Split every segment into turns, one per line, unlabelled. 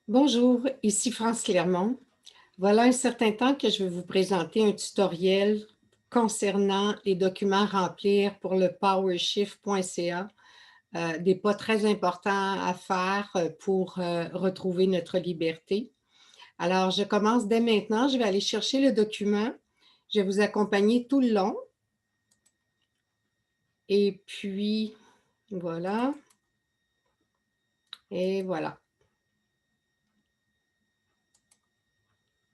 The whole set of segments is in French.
Bonjour, ici France Clermont. Voilà un certain temps que je vais vous présenter un tutoriel concernant les documents à remplir pour le powershift.ca, des pas très importants à faire pour retrouver notre liberté. Alors, je commence dès maintenant. Je vais aller chercher le document. Je vais vous accompagner tout le long. Et puis, voilà. Et voilà.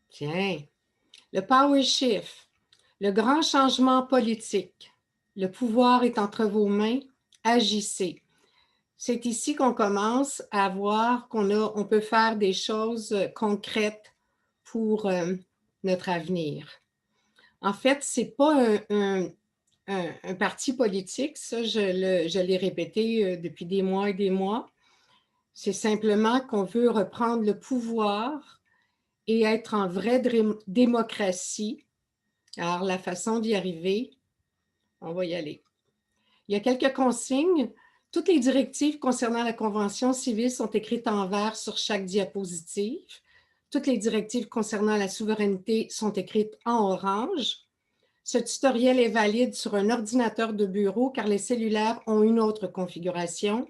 Tiens, le PowerShift. Le grand changement politique. Le pouvoir est entre vos mains. Agissez. C'est ici qu'on commence à voir on peut faire des choses concrètes pour notre avenir. En fait, ce n'est pas un parti politique, ça, je l'ai répété depuis des mois et des mois. C'est simplement qu'on veut reprendre le pouvoir et être en vraie démocratie. Alors, la façon d'y arriver, on va y aller. Il y a quelques consignes. Toutes les directives concernant la Convention civile sont écrites en vert sur chaque diapositive. Toutes les directives concernant la souveraineté sont écrites en orange. Ce tutoriel est valide sur un ordinateur de bureau car les cellulaires ont une autre configuration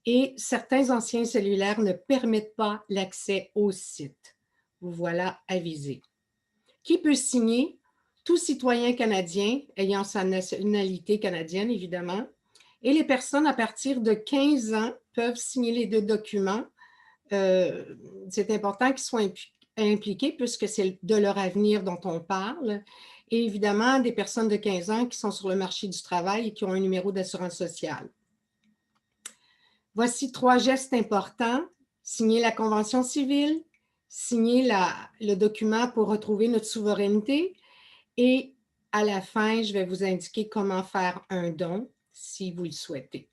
et certains anciens cellulaires ne permettent pas l'accès au site. Vous voilà avisé. Qui peut signer? Tout citoyen canadien ayant sa nationalité canadienne, évidemment, et les personnes à partir de 15 ans peuvent signer les deux documents. C'est important qu'ils soient impliqués puisque c'est de leur avenir dont on parle. Et évidemment, des personnes de 15 ans qui sont sur le marché du travail et qui ont un numéro d'assurance sociale. Voici 3 gestes importants. Signer la Convention civile, signer le document pour retrouver notre souveraineté et à la fin, je vais vous indiquer comment faire un don si vous le souhaitez.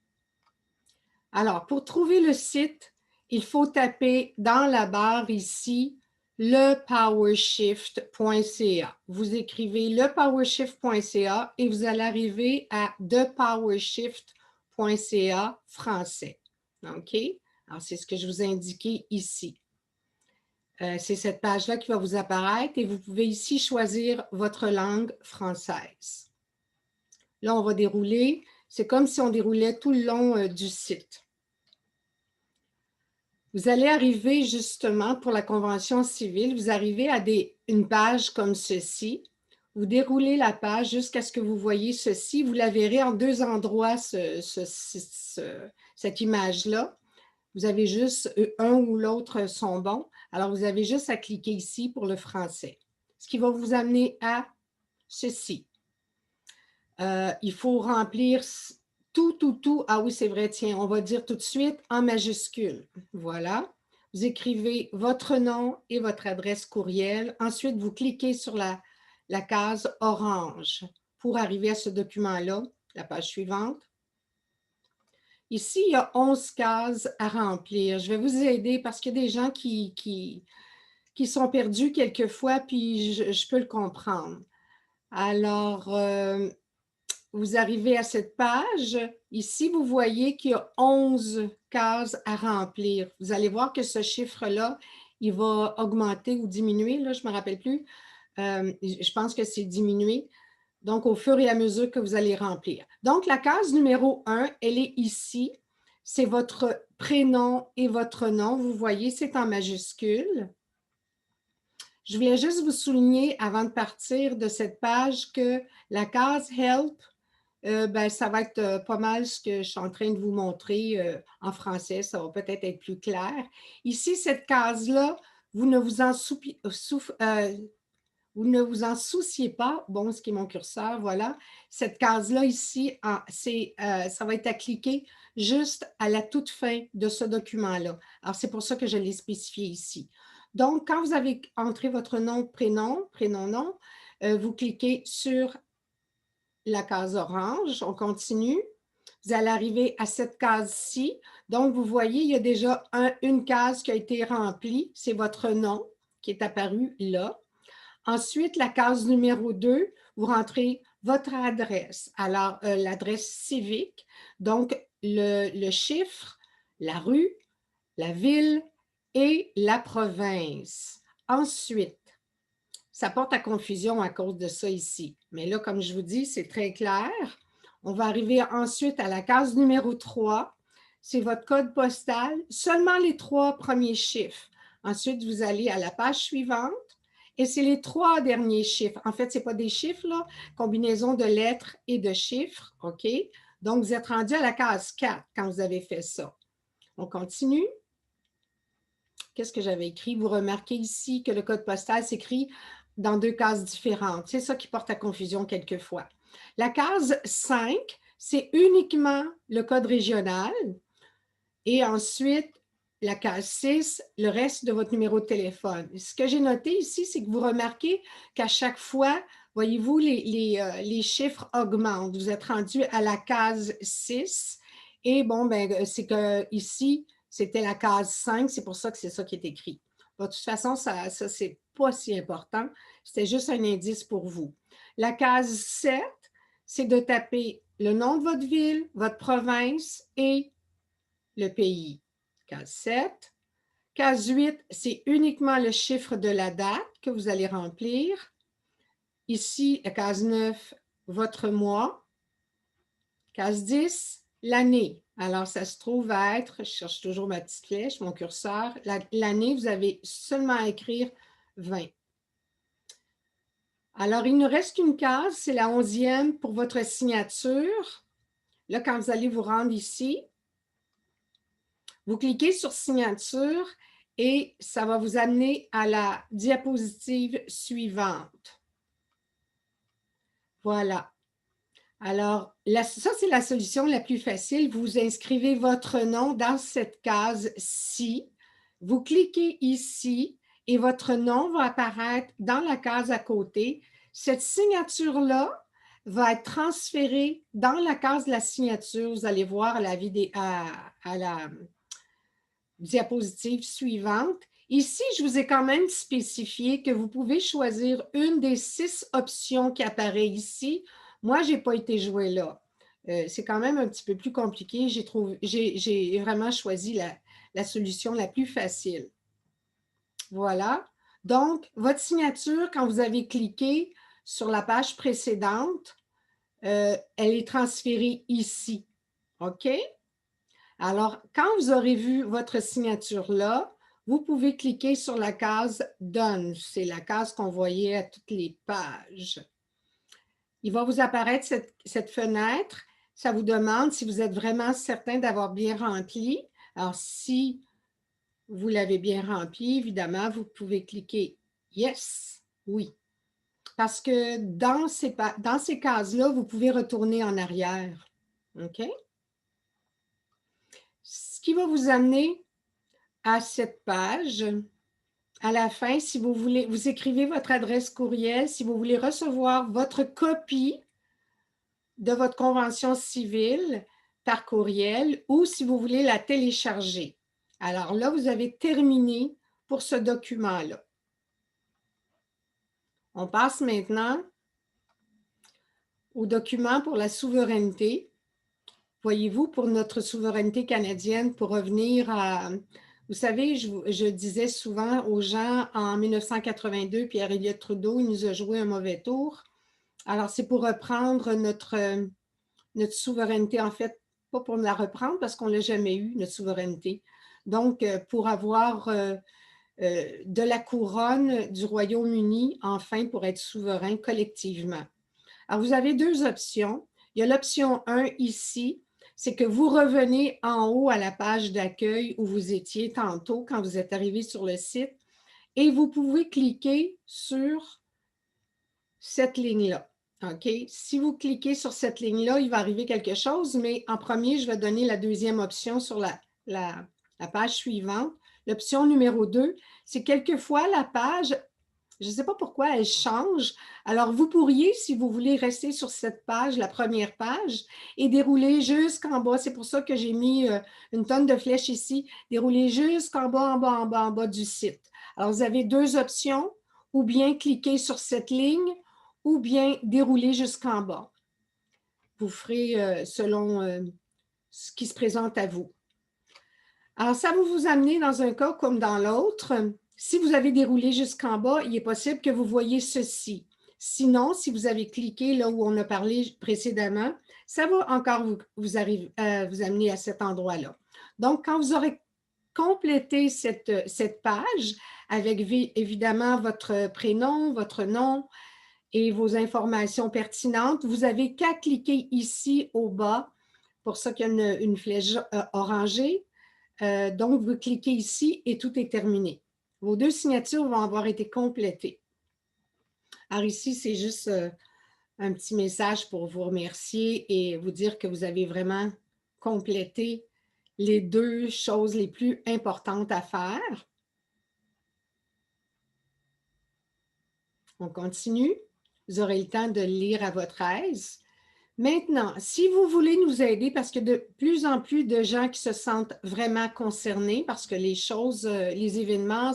Alors, pour trouver le site, il faut taper dans la barre ici lepowershift.ca. Vous écrivez lepowershift.ca et vous allez arriver à thepowershift.ca français. OK? Alors, c'est ce que je vous ai indiqué ici. C'est cette page-là qui va vous apparaître et vous pouvez ici choisir votre langue française. Là, on va dérouler. C'est comme si on déroulait tout le long du site. Vous allez arriver justement pour la Convention civile, vous arrivez à une page comme ceci. Vous déroulez la page jusqu'à ce que vous voyez ceci. Vous la verrez en deux endroits, cette image-là. Vous avez juste un ou l'autre sont bons. Alors, vous avez juste à cliquer ici pour le français. Ce qui va vous amener à ceci. Il faut remplir tout. Ah oui, c'est vrai, tiens, on va dire tout de suite en majuscule. Voilà. Vous écrivez votre nom et votre adresse courriel. Ensuite, vous cliquez sur la case orange pour arriver à ce document-là, la page suivante. Ici, il y a 11 cases à remplir. Je vais vous aider parce qu'il y a des gens qui sont perdus quelquefois, puis je peux le comprendre. Alors, vous arrivez à cette page. Ici, vous voyez qu'il y a 11 cases à remplir. Vous allez voir que ce chiffre-là, il va augmenter ou diminuer, là, je ne me rappelle plus. Je pense que c'est diminué. Donc, au fur et à mesure que vous allez remplir. Donc, la case numéro 1, elle est ici. C'est votre prénom et votre nom. Vous voyez, c'est en majuscule. Je voulais juste vous souligner avant de partir de cette page que la case Help, ça va être pas mal ce que je suis en train de vous montrer en français. Ça va peut-être être plus clair. Ici, cette case-là, vous ne vous en souciez pas. Bon, ce qui est mon curseur, voilà. Cette case-là ici, ça va être à cliquer juste à la toute fin de ce document-là. Alors, c'est pour ça que je l'ai spécifié ici. Donc, quand vous avez entré votre nom, prénom, nom, vous cliquez sur la case orange. On continue. Vous allez arriver à cette case-ci. Donc, vous voyez, il y a déjà une case qui a été remplie. C'est votre nom qui est apparu là. Ensuite, la case numéro 2, vous rentrez votre adresse. Alors, l'adresse civique, donc le chiffre, la rue, la ville et la province. Ensuite, ça porte à confusion à cause de ça ici. Mais là, comme je vous dis, c'est très clair. On va arriver ensuite à la case numéro 3. C'est votre code postal, seulement les 3 premiers chiffres. Ensuite, vous allez à la page suivante et c'est les 3 derniers chiffres. En fait, ce n'est pas des chiffres, là, combinaison de lettres et de chiffres, OK? Donc, vous êtes rendu à la case 4 quand vous avez fait ça. On continue. Qu'est-ce que j'avais écrit? Vous remarquez ici que le code postal s'écrit dans 2 cases différentes. C'est ça qui porte à confusion quelquefois. La case 5, c'est uniquement le code régional. Et ensuite, la case 6, le reste de votre numéro de téléphone. Ce que j'ai noté ici, c'est que vous remarquez qu'à chaque fois, voyez-vous, les chiffres augmentent. Vous êtes rendu à la case 6. Et bon, ben, c'est que ici, c'était la case 5. C'est pour ça que c'est ça qui est écrit. Bon, de toute façon, ça c'est pas si important. C'était juste un indice pour vous. La case 7, c'est de taper le nom de votre ville, votre province et le pays. Case 7. Case 8, c'est uniquement le chiffre de la date que vous allez remplir. Ici, la case 9, votre mois. Case 10, l'année. Alors, ça se trouve à être, je cherche toujours ma petite flèche, mon curseur. L'année, vous avez seulement à écrire 20. Alors, il nous reste une case, c'est la 11e pour votre signature. Là, quand vous allez vous rendre ici, vous cliquez sur signature et ça va vous amener à la diapositive suivante. Voilà. Alors, ça, c'est la solution la plus facile. Vous inscrivez votre nom dans cette case-ci. Vous cliquez ici et votre nom va apparaître dans la case à côté. Cette signature-là va être transférée dans la case de la signature. Vous allez voir à la diapositive suivante. Ici, je vous ai quand même spécifié que vous pouvez choisir une des 6 options qui apparaît ici. Moi, je n'ai pas été jouée là. C'est quand même un petit peu plus compliqué. J'ai vraiment choisi la solution la plus facile. Voilà. Donc, votre signature, quand vous avez cliqué sur la page précédente, elle est transférée ici. OK? Alors, quand vous aurez vu votre signature là, vous pouvez cliquer sur la case « Done ». C'est la case qu'on voyait à toutes les pages. Il va vous apparaître cette fenêtre. Ça vous demande si vous êtes vraiment certain d'avoir bien rempli. Alors, si vous l'avez bien rempli, évidemment, vous pouvez cliquer « Yes », oui. Parce que dans ces cases-là, vous pouvez retourner en arrière. OK? Ce qui va vous amener à cette page, à la fin, si vous voulez, vous écrivez votre adresse courriel, si vous voulez recevoir votre copie de votre convention civile par courriel ou si vous voulez la télécharger. Alors là, vous avez terminé pour ce document-là. On passe maintenant au document pour la souveraineté. Voyez-vous, pour notre souveraineté canadienne, pour revenir à... Vous savez, je disais souvent aux gens, en 1982, Pierre Elliott Trudeau, il nous a joué un mauvais tour. Alors, c'est pour reprendre notre souveraineté, en fait, pas pour la reprendre parce qu'on ne l'a jamais eu, notre souveraineté. Donc, pour avoir de la couronne du Royaume-Uni, enfin, pour être souverain collectivement. Alors, vous avez 2 options. Il y a l'option 1 ici, c'est que vous revenez en haut à la page d'accueil où vous étiez tantôt quand vous êtes arrivé sur le site et vous pouvez cliquer sur cette ligne-là. OK? Si vous cliquez sur cette ligne-là, il va arriver quelque chose, mais en premier, je vais donner la deuxième option sur la page suivante. L'option numéro 2, c'est quelquefois la page, je ne sais pas pourquoi elle change. Alors, vous pourriez, si vous voulez, rester sur cette page, la première page, et dérouler jusqu'en bas. C'est pour ça que j'ai mis une tonne de flèches ici. Dérouler jusqu'en bas, en bas, en bas, en bas du site. Alors, vous avez 2 options, ou bien cliquer sur cette ligne, ou bien dérouler jusqu'en bas. Vous ferez selon ce qui se présente à vous. Alors, ça va vous amener dans un cas comme dans l'autre. Si vous avez déroulé jusqu'en bas, il est possible que vous voyez ceci. Sinon, si vous avez cliqué là où on a parlé précédemment, ça va encore vous amener à cet endroit-là. Donc, quand vous aurez complété cette page avec évidemment votre prénom, votre nom et vos informations pertinentes, vous avez qu'à cliquer ici au bas, pour ça qu'il y a une flèche orangée. Donc, vous cliquez ici et tout est terminé. Vos 2 signatures vont avoir été complétées. Alors ici, c'est juste un petit message pour vous remercier et vous dire que vous avez vraiment complété les 2 choses les plus importantes à faire. On continue. Vous aurez le temps de le lire à votre aise. Maintenant, si vous voulez nous aider, parce que de plus en plus de gens qui se sentent vraiment concernés, parce que les choses, les événements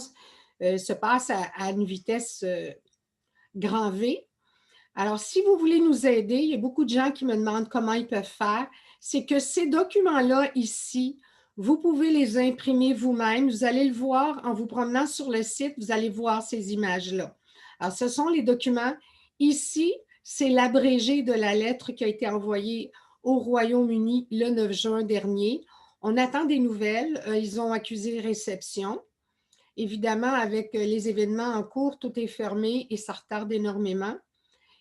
se passent à une vitesse grand V. Alors, si vous voulez nous aider, il y a beaucoup de gens qui me demandent comment ils peuvent faire. C'est que ces documents-là ici, vous pouvez les imprimer vous-même. Vous allez le voir en vous promenant sur le site, vous allez voir ces images-là. Alors, ce sont les documents. Ici, c'est l'abrégé de la lettre qui a été envoyée au Royaume-Uni le 9 juin dernier. On attend des nouvelles. Ils ont accusé réception. Évidemment, avec les événements en cours, tout est fermé et ça retarde énormément.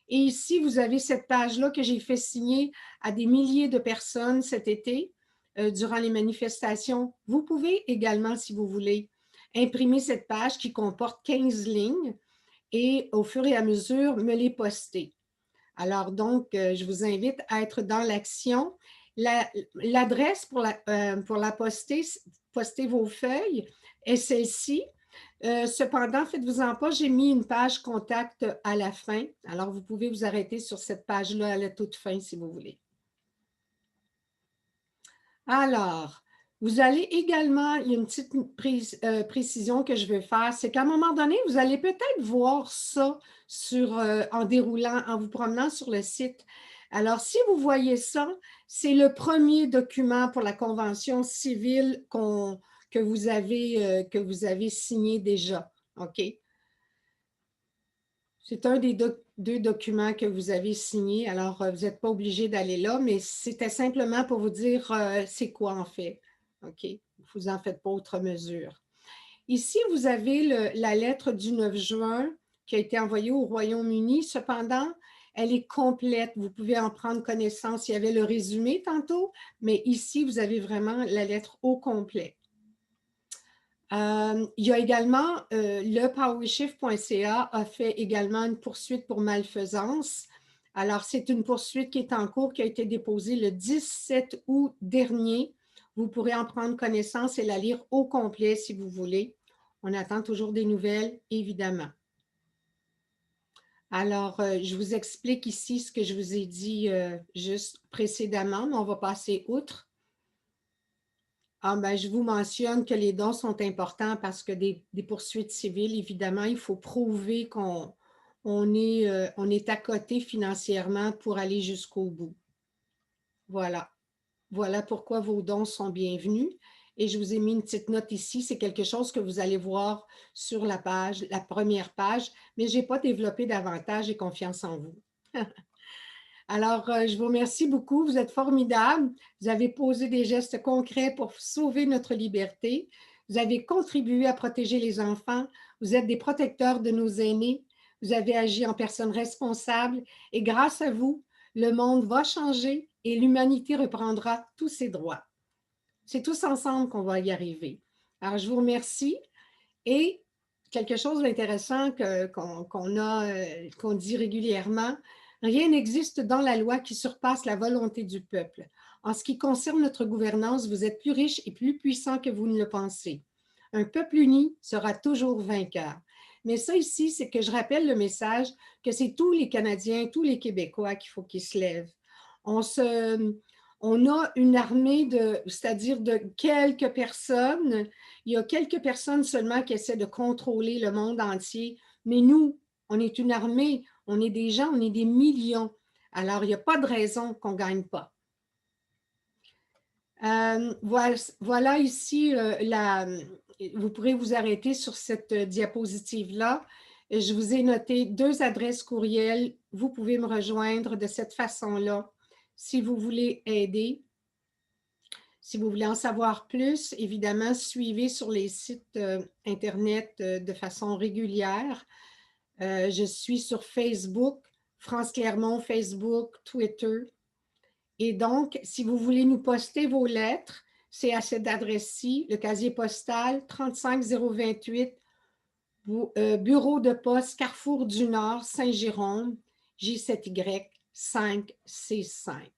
Et ici, vous avez cette page-là que j'ai fait signer à des milliers de personnes cet été durant les manifestations. Vous pouvez également, si vous voulez, imprimer cette page qui comporte 15 lignes et au fur et à mesure, me les poster. Alors donc, je vous invite à être dans l'action. L'adresse pour la poster vos feuilles est celle-ci. Cependant, faites-vous-en pas, j'ai mis une page contact à la fin. Alors, vous pouvez vous arrêter sur cette page-là à la toute fin si vous voulez. Alors, vous allez également, il y a une petite précision que je veux faire, c'est qu'à un moment donné, vous allez peut-être voir ça en déroulant, en vous promenant sur le site. Alors, si vous voyez ça, c'est le premier document pour la convention civile que vous avez signé déjà. OK? C'est un des 2 documents que vous avez signés. Alors, vous n'êtes pas obligé d'aller là, mais c'était simplement pour vous dire c'est quoi en fait. OK? Vous en faites pas autre mesure. Ici, vous avez la lettre du 9 juin qui a été envoyée au Royaume-Uni. Cependant, elle est complète. Vous pouvez en prendre connaissance. Il y avait le résumé tantôt, mais ici, vous avez vraiment la lettre au complet. Il y a également, le powershift.ca a fait également une poursuite pour malfaisance. Alors, c'est une poursuite qui est en cours, qui a été déposée le 17 août dernier. Vous pourrez en prendre connaissance et la lire au complet si vous voulez. On attend toujours des nouvelles, évidemment. Alors, je vous explique ici ce que je vous ai dit juste précédemment, mais on va passer outre. Je vous mentionne que les dons sont importants parce que des poursuites civiles, évidemment, il faut prouver qu'on est à côté financièrement pour aller jusqu'au bout. Voilà. Voilà pourquoi vos dons sont bienvenus. Et je vous ai mis une petite note ici. C'est quelque chose que vous allez voir sur la page, la première page, mais je n'ai pas développé davantage. J'ai confiance en vous. Alors, je vous remercie beaucoup. Vous êtes formidables. Vous avez posé des gestes concrets pour sauver notre liberté. Vous avez contribué à protéger les enfants. Vous êtes des protecteurs de nos aînés. Vous avez agi en personne responsable. Et grâce à vous, le monde va changer et l'humanité reprendra tous ses droits. C'est tous ensemble qu'on va y arriver. Alors, je vous remercie. Et quelque chose d'intéressant qu'on dit régulièrement, rien n'existe dans la loi qui surpasse la volonté du peuple. En ce qui concerne notre gouvernance, vous êtes plus riche et plus puissant que vous ne le pensez. Un peuple uni sera toujours vainqueur. Mais ça ici, c'est que je rappelle le message que c'est tous les Canadiens, tous les Québécois qu'il faut qu'ils se lèvent. On a une armée c'est-à-dire de quelques personnes. Il y a quelques personnes seulement qui essaient de contrôler le monde entier. Mais nous, on est une armée, on est des gens, on est des millions. Alors, il n'y a pas de raison qu'on ne gagne pas. Voilà ici, vous pourrez vous arrêter sur cette diapositive-là. Je vous ai noté 2 adresses courriels. Vous pouvez me rejoindre de cette façon-là si vous voulez aider. Si vous voulez en savoir plus, évidemment, suivez sur les sites Internet de façon régulière. Je suis sur Facebook, France Clermont, Facebook, Twitter. Et donc, si vous voulez nous poster vos lettres, c'est à cette adresse-ci, le casier postal 35028, bureau de poste Carrefour du Nord, Saint-Jérôme, J7Y 5C5.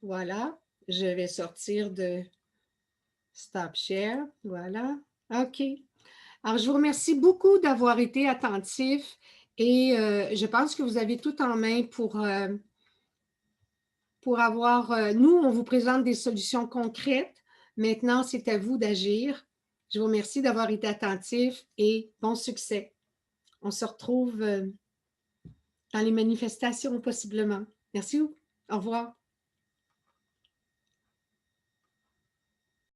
Voilà, je vais sortir de Stop Share. Voilà, OK. Alors, je vous remercie beaucoup d'avoir été attentif et je pense que vous avez tout en main pour avoir, nous, on vous présente des solutions concrètes. Maintenant, c'est à vous d'agir. Je vous remercie d'avoir été attentif et bon succès. On se retrouve dans les manifestations possiblement. Merci. Au revoir.